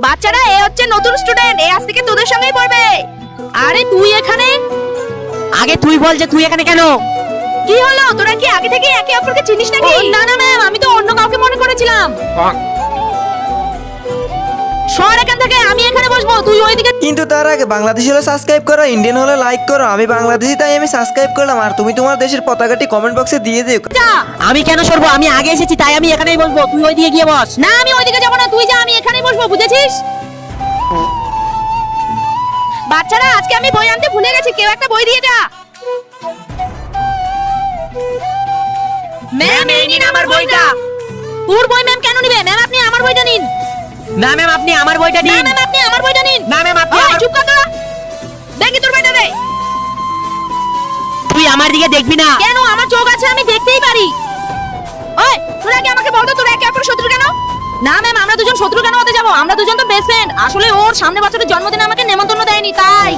বাচ্চারা এ হচ্ছে নতুন স্টুডেন্ট, এ আজ থেকে তোদের সঙ্গেই পড়বে। আরে তুই এখানে? আগে তুই বল যে তুই এখানে কেন? কি হলো, তোরা কি আগে থেকে একে অপরকে চিনিস নাকি? না না ম্যাম, আমি তো অন্য কাউকে মনে করেছিলাম। সর এখান থেকে, আমি এখানে বসবো, তুই ওইদিকে। কিন্তু তার আগে বাংলাদেশি হলে সাবস্ক্রাইব করো, ইন্ডিয়ান হলে লাইক করো। আমি বাংলাদেশি তাই আমি সাবস্ক্রাইব করলাম, আর তুমি তোমার দেশের পতাকাটি কমেন্ট বক্সে দিয়ে দিও। যা। আমি কেন সরবো? আমি আগে এসেছি তাই আমি এখানেই বসবো, তুই ওইদিকে গিয়ে বস। না আমি ওইদিকে যাবো না, তুই যা, আমি এখানেই বসবো, বুঝেছিস? বাচ্চারা আজকে আমি বই আনতে ভুলে গেছি, কেউ একটা বই দিয়ে যা। ম্যাম এই নিন আমার বইটা। তোর বই ম্যাম কেন নিবে? ম্যাম আপনি আমার বইটা নিন। না ম্যাম, আপনি আমার বইটা না দিন। ম্যাম আপনি আমার বইটা নিন। না ম্যাম, আপনি ওই, চুপ কর তোরা। দেখি তোর বইটা দে। তুই আমার দিকে দেখবি না। কেন? আমার চোখ আছে, আমি দেখতেই পারি। ওই তোরা কি আমাকে বলতো তোরা একে অপরের শত্রু কেন? না ম্যাম, আমরা দুজন শত্রু কেন হতে যাবো? আমরা দুজন তো বেস্ট ফ্রেন্ড। আসলে ওর সামনে বছরের জন্মদিনে আমাকে নেমন্তন্ন দেয়নি তাই।